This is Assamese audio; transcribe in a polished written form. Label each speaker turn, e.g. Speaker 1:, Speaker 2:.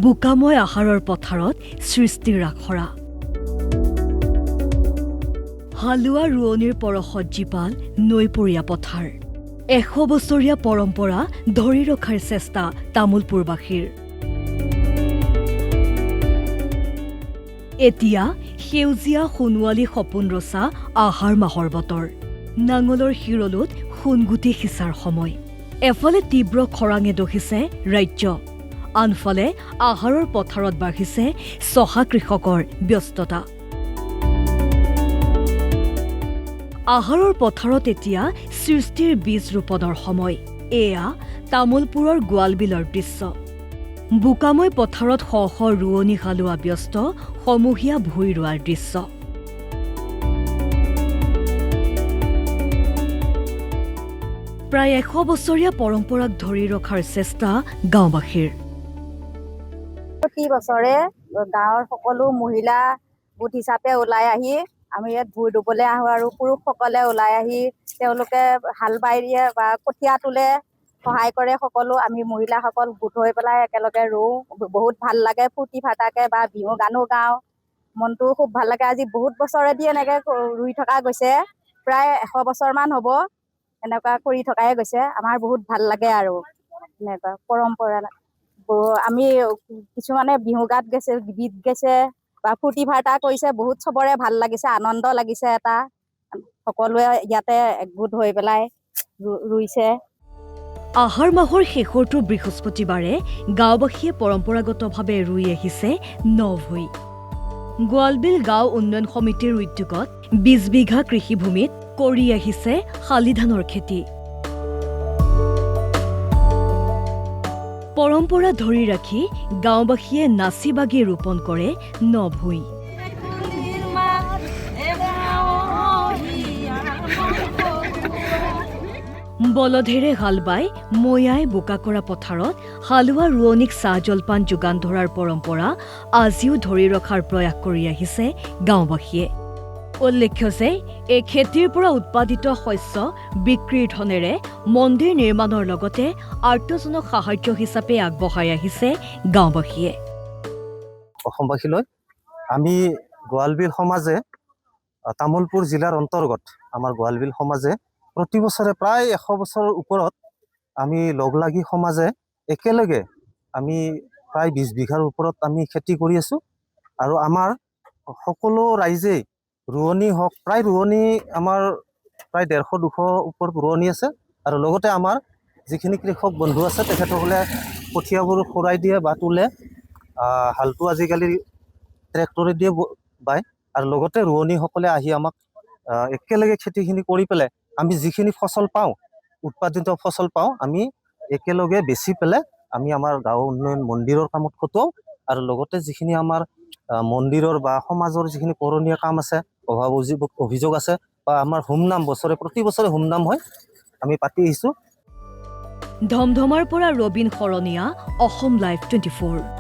Speaker 1: বোকাময় আহাৰৰ পথাৰত সৃষ্টিৰ আখৰা হালোৱা ৰোৱনীৰ পৰশত জীপাল নৈপৰীয়া পথাৰ 100 বছৰীয়া পৰম্পৰা ধৰি ৰখাৰ চেষ্টা তামোলপুৰবাসীৰ এতিয়া সেউজীয়া সোণোৱালী সপোন ৰচা আহাৰ মাহৰ বতৰ নাঙলৰ শিৰলত সোণগুটি সিঁচাৰ সময় এফালে তীব্ৰ খৰাঙে দহিছে ৰাজ্য আনফালে আহাৰৰ পথাৰত বাঢ়িছে চহা কৃষকৰ ব্যস্ততা আহাৰৰ পথাৰত এতিয়া সৃষ্টিৰ বীজ ৰোপণৰ সময় এয়া তামোলপুৰৰ গোৱালবিলৰ দৃশ্য বোকাময় পথাৰত শ শ ৰোৱনী হালোৱা ব্যস্ত সমূহীয়া ভূঁই ৰোৱাৰ দৃশ্য প্ৰায় 100 বছৰীয়া পৰম্পৰাক ধৰি ৰখাৰ চেষ্টা গাঁওবাসীৰ
Speaker 2: প্ৰতি বছৰে গাঁৱৰ সকলো মহিলা গোট হিচাপে ওলাই আহি আমি ইয়াত ভূঁই ৰুবলৈ আহোঁ আৰু পুৰুষসকলে ওলাই আহি তেওঁলোকে হাল বাই দিয়ে বা কঠীয়া তোলে সহায় কৰে সকলো আমি মহিলাসকল গোট হৈ পেলাই একেলগে ৰুওঁ বহুত ভাল লাগে ফূৰ্তি ফাৰ্তাকে বা বিহু গানো গাওঁ মনটো খুব ভাল লাগে আজি বহুত বছৰেদি এনেকৈ ৰুই থকা গৈছে প্ৰায় 100 বছৰমান হ'ব এনেকুৱা কৰি থকাই গৈছে আমাৰ বহুত ভাল লাগে আৰু এনেকুৱা পৰম্পৰা আমি কিছুমানে বিহু গাত গৈছে গীত গাইছে বা ফূৰ্তি ফাৰ্তা কৰিছে বহুত চবৰে ভাল লাগিছে আনন্দ লাগিছে এটা সকলোৱে ইয়াতে একগোট হৈ পেলাই ৰুইছে
Speaker 1: আহাৰ মাহৰ শেষৰটো বৃহস্পতিবাৰে গাঁওবাসীয়ে পৰম্পৰাগতভাৱে ৰুই আহিছে নভূঁই গোৱালবিল গাঁও উন্নয়ন সমিতিৰ উদ্যোগত 20 বিঘা কৃষিভূমিত কৰি আহিছে শালি ধানৰ খেতি পৰম্পৰা ধৰি ৰাখি গাঁওবাসীয়ে নাচি বাগি ৰোপণ কৰে নভূঁই বলধেৰে হাল বাই মৈয়াই বোকা কৰা পথাৰত হালোৱা ৰোৱনীক চাহ জলপান যোগান ধৰাৰ পৰম্পৰা আজিও ধৰি ৰখাৰ প্ৰয়াস কৰি আহিছে গাঁওবাসীয়ে উল্লেখ্য যে এই খেতিৰ পৰা উৎপাদিত শস্য বিক্ৰীৰ ধনেৰে মন্দিৰ নিৰ্মাণৰ লগতে আৰ্তজনক সাহায্য হিচাপে আগবঢ়াই আহিছে গাঁওবাসীয়ে
Speaker 3: অসমবাসীলৈ আমি গোৱালবিল সমাজে তামোলপুৰ জিলাৰ অন্তৰ্গত আমাৰ গোৱালবিল সমাজে প্ৰতি বছৰে প্ৰায় 100 বছৰৰ ওপৰত আমি লগ লাগি সমাজে একেলগে আমি প্ৰায় 20 বিঘাৰ ওপৰত আমি খেতি কৰি আছোঁ আৰু আমাৰ সকলো ৰাইজেই ৰোৱনী হওক প্ৰায় ৰোৱনী আমাৰ প্ৰায় 150-200 ওপৰত ৰোৱনী আছে আৰু লগতে আমাৰ যিখিনি কৃষক বন্ধু আছে তেখেতসকলে কঠীয়াবোৰ খৰাই দিয়ে বা তোলে হালটো আজিকালি ট্ৰেক্টৰে দিয়ে বায় আৰু লগতে ৰোৱনীসকলে আহি আমাক একেলগে খেতিখিনি কৰি পেলাই আমি যিখিনি ফচল পাওঁ উৎপাদিত ফচল পাওঁ আমি একেলগে বেচি পেলাই আমি আমাৰ গাঁও উন্নয়ন মন্দিৰৰ কামত খটুৱাওঁ আৰু লগতে যিখিনি আমাৰ মন্দিৰৰ বা সমাজৰ যিখিনি কৰণীয় কাম আছে অভাৱ অভিযোগ আছে বা আমাৰ হোমনাম প্ৰতি বছৰে হোমনাম হয় আমি পাতি আহিছোঁ
Speaker 1: ধমধমাৰ পৰা ৰবীন শৰণীয়া অসম লাইভ 24